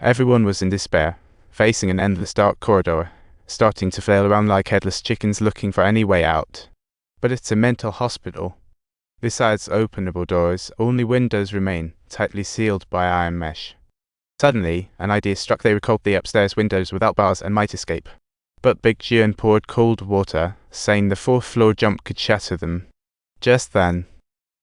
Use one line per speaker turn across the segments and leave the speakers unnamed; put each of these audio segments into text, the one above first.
Everyone was in despair, facing an endless dark corridor, starting to flail around like headless chickens looking for any way out. But it's a mental hospital. Besides openable doors, only windows remain, tightly sealed by iron mesh. Suddenly, an idea struck. They recalled the upstairs windows without bars and might escape. But Big Jian poured cold water, saying the fourth-floor jump could shatter them. Just then,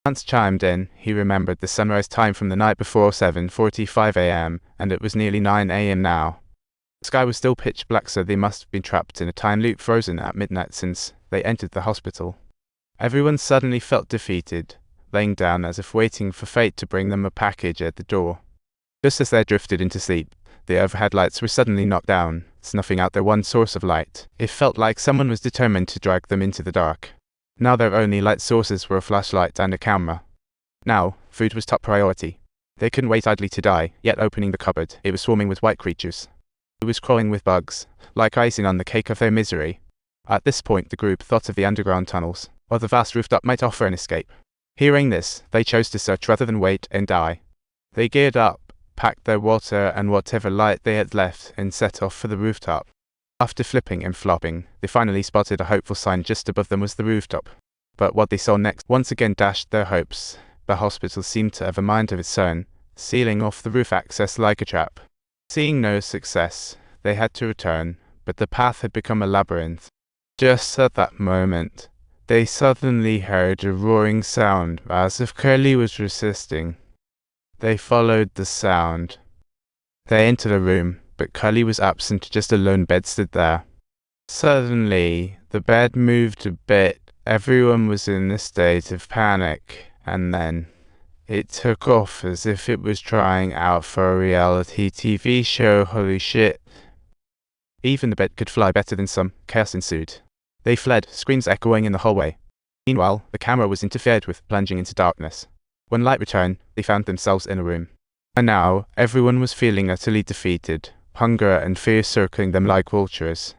Lance chimed in. He remembered the sunrise time from the night before, 7:45 a.m., and it was nearly 9 a.m. now. The sky was still pitch black, so they must have been trapped in a time loop, frozen at midnight since they entered the hospital. Everyone suddenly felt defeated, laying down as if waiting for fate to bring them a package at the door. Just as they drifted into sleep, the overhead lights were suddenly knocked down, snuffing out their one source of light. It felt like someone was determined to drag them into the dark. Now their only light sources were a flashlight and a camera. Now, food was top priority. They couldn't wait idly to die, yet opening the cupboard, it was swarming with white creatures. It was crawling with bugs, like icing on the cake of their misery. At this point the group thought of the underground tunnels, or the vast rooftop might offer an escape. Hearing this, they chose to search rather than wait and die. They geared up, packed their water and whatever light they had left, and set off for the rooftop. After flipping and flopping, they finally spotted a hopeful sign. Just above them was the rooftop. But what they saw next once again dashed their hopes. The hospital seemed to have a mind of its own, sealing off the roof access like a trap. Seeing no success, they had to return, but the path had become a labyrinth. Just at that moment, they suddenly heard a roaring sound, as if Curly was resisting. They followed the sound. They entered a room, but Curly was absent. Just a lone bed stood there. Suddenly, the bed moved a bit. Everyone was in a state of panic, and then it took off as if it was trying out for a reality TV show. Holy shit. Even the bed could fly better than some. Chaos ensued. They fled, screams echoing in the hallway. Meanwhile, the camera was interfered with, plunging into darkness. When light returned, they found themselves in a room. And now, everyone was feeling utterly defeated, hunger and fear circling them like vultures.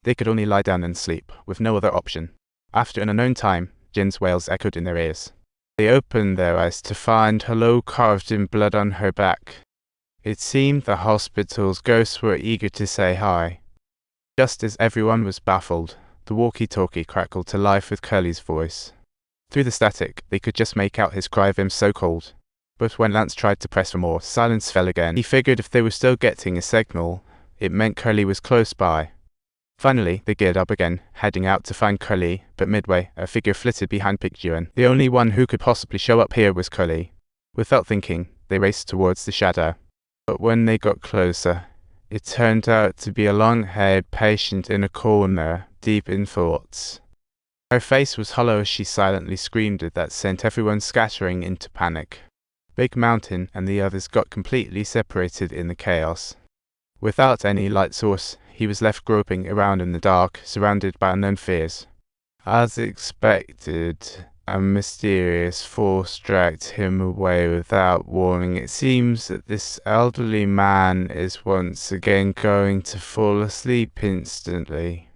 They could only lie down and sleep, with no other option. After an unknown time, Jin's wails echoed in their ears. They opened their eyes to find Hello carved in blood on her back. It seemed the hospital's ghosts were eager to say hi. Just as everyone was baffled, the walkie-talkie crackled to life with Curly's voice. Through the static, they could just make out his cry of "I'm so cold." But when Lance tried to press for more, silence fell again. He figured if they were still getting a signal, it meant Curly was close by. Finally, they geared up again, heading out to find Curly, but midway, a figure flitted behind Big Jian. The only one who could possibly show up here was Curly. Without thinking, they raced towards the shadow. But when they got closer, it turned out to be a long-haired patient in a corner, deep in thoughts. Her face was hollow as she silently screamed that sent everyone scattering into panic. Big Mountain and the others got completely separated in the chaos. Without any light source, he was left groping around in the dark, surrounded by unknown fears. As expected, a mysterious force dragged him away without warning. It seems that this elderly man is once again going to fall asleep instantly.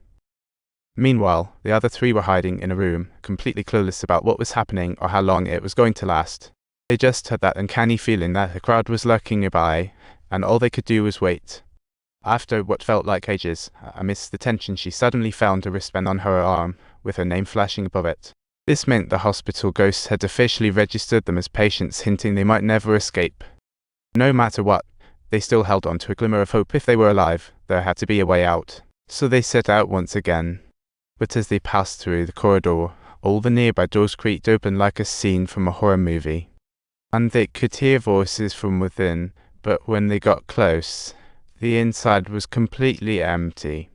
Meanwhile, the other three were hiding in a room, completely clueless about what was happening or how long it was going to last. They just had that uncanny feeling that a crowd was lurking nearby, and all they could do was wait. After what felt like ages, amidst the tension, she suddenly found a wristband on her arm, with her name flashing above it. This meant the hospital ghosts had officially registered them as patients, hinting they might never escape. No matter what, they still held on to a glimmer of hope. If they were alive, there had to be a way out. So they set out once again. But as they passed through the corridor, all the nearby doors creaked open like a scene from a horror movie. And they could hear voices from within, but when they got close, the inside was completely empty.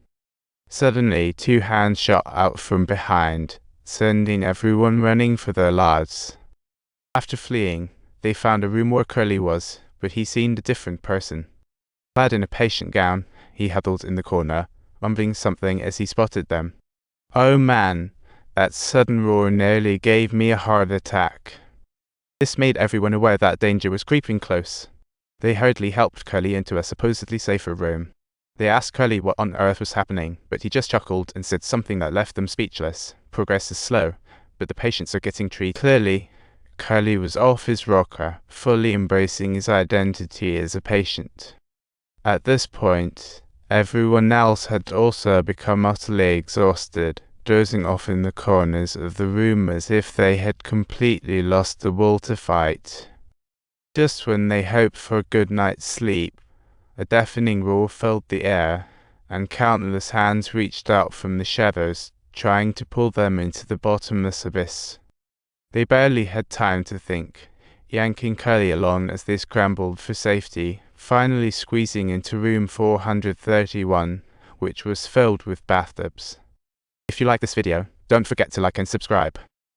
Suddenly, two hands shot out from behind, sending everyone running for their lives. After fleeing, they found a room where Curly was, but he seemed a different person. Clad in a patient gown, he huddled in the corner, mumbling something as he spotted them. Oh man, that sudden roar nearly gave me a heart attack. This made everyone aware that danger was creeping close. They hurriedly helped Curly into a supposedly safer room. They asked Curly what on earth was happening, but he just chuckled and said something that left them speechless. Progress is slow, but the patients are getting treated. Clearly, Curly was off his rocker, fully embracing his identity as a patient. At this point, everyone else had also become utterly exhausted, dozing off in the corners of the room as if they had completely lost the will to fight. Just when they hoped for a good night's sleep, a deafening roar filled the air, and countless hands reached out from the shadows, trying to pull them into the bottomless abyss. They barely had time to think, yanking Curly along as they scrambled for safety, finally squeezing into room 431, which was filled with bathtubs. If you like this video, don't forget to like and subscribe.